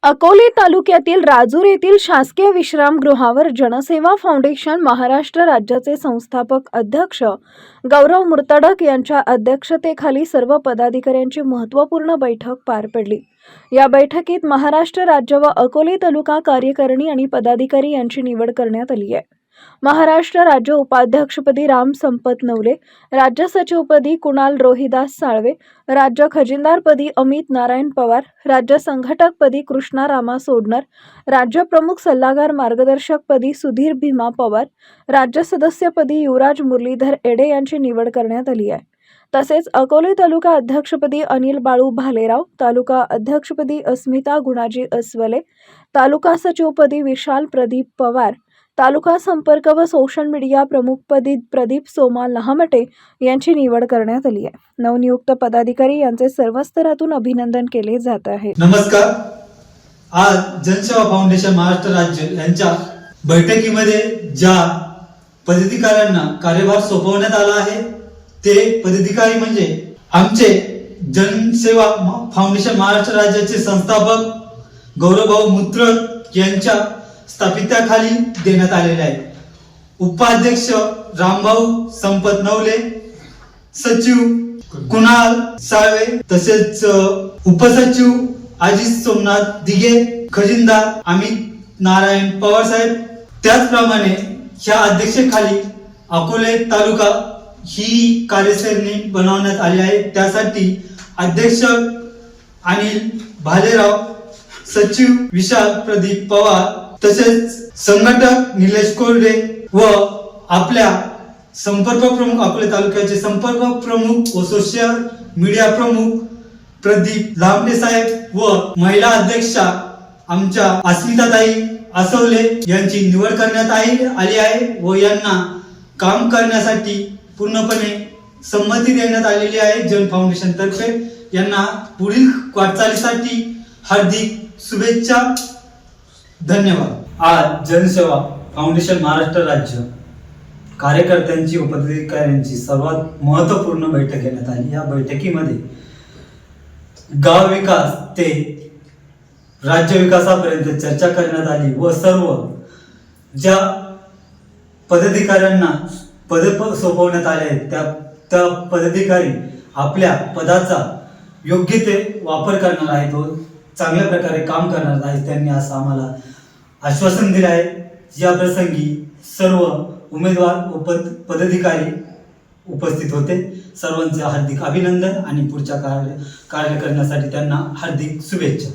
अकोले तालुक्यातील राजूर येथील शासकीय विश्रामगृहावर जनसेवा फाउंडेशन महाराष्ट्र राज्याचे संस्थापक अध्यक्ष गौरव मुर्तडक यांच्या अध्यक्षतेखाली सर्व पदाधिकाऱ्यांची महत्त्वपूर्ण बैठक पार पडली। या बैठकीत महाराष्ट्र राज्य व अकोले तालुका कार्यकारिणी आणि पदाधिकारी यांची निवड करण्यात आली आहे। महाराष्ट्र राज्य उपाध्यक्षपदी राम संपत नवले, राज्य सचिवपदी कुणाल रोहिदास साळवे, राज्य खजिनदारपदी अमित नारायण पवार, राज्य संघटकपदी कृष्णा रामा सोडणार, राज्य प्रमुख सल्लागार मार्गदर्शकपदी सुधीर भीमा पवार, राज्य सदस्यपदी युवराज मुरलीधर एडे यांची निवड करण्यात आली आहे। तसेच अकोले तालुका अध्यक्षपदी अनिल बाळू भालेराव, तालुका अध्यक्षपदी अस्मिता गुणाजी अस्वले, तालुका सचिवपदी विशाल प्रदीप पवार, तालुका संपर्क व सोशल मीडिया प्रमुखपदी प्रदीप सोमा लहामटे यांची निवड करण्यात आली आहे। नवनियुक्त पदाधिकारी यांचे सर्व स्तरातून अभिनंदन केले जात आहे। नमस्कार। आज जनसेवा फाउंडेशन महाराष्ट्र राज्य यांच्या बैठकीमध्ये ज्या पदाधिकाऱ्यांना कार्यभार सोपवण्यात आला आहे ते पदाधिकारी म्हणजे आमचे जनसेवा फाउंडेशन महाराष्ट्र राज्याचे संस्थापक गौरवभाऊ मुर्तडक यांच्या स्थापित्याखाली देण्यात आलेले आहे। उपाध्यक्ष रामभाऊ संपत नवले, सचिव कुणाल साळवे, तसेच उपसचिव अजित सोमनाथ दिघे, खजिनदार अमित नारायण पवार साहेब। त्याचप्रमाणे ह्या अध्यक्षतेखाली अकोले तालुका ही कार्यसरणी बनवण्यात आली आहे। त्यासाठी अध्यक्ष अनिल भालेराव, सचिव विशाल प्रदीप पवार, तसेच संघटक निलेश कोरडे व आपल्या संपर्क प्रमुख अकोले तालुक्याचे संपर्क प्रमुख व सोशल मीडिया प्रमुख प्रदीप लांबडे साहेब व महिला अध्यक्षा आमच्या अस्मिताताई असवले यांची निवड करण्यात आली आहे व यांना काम करण्यासाठी पूर्णपणे संमती देण्यात आलेली आहे। जन फाउंडेशन तर्फे यांना पुढील वाटचालीसाठी हार्दिक शुभेच्छा। धन्यवाद। आज जनसेवा फाउंडेशन महाराष्ट्र राज्य कार्यकर्त्यांची व पदाधिकाऱ्यांची सर्वात महत्त्वपूर्ण बैठक घेण्यात आली। या बैठकीमध्ये गाव विकास ते राज्य विकासापर्यंत चर्चा करण्यात आली व सर्व ज्या पदाधिकाऱ्यांना पद सोपवण्यात आले त्या पदाधिकारी आपल्या पदाचा योग्य ते वापर करणार आहेत व चांगल्या प्रकारे काम करणार आहेत। त्यांनी असं आम्हाला आश्वासन दिले आहे। या प्रसंगी सर्व उमेदवार व पदाधिकारी उपस्थित होते। सर्वांचे हार्दिक अभिनंदन आणि पुढच्या कार्य करण्यासाठी त्यांना हार्दिक शुभेच्छा।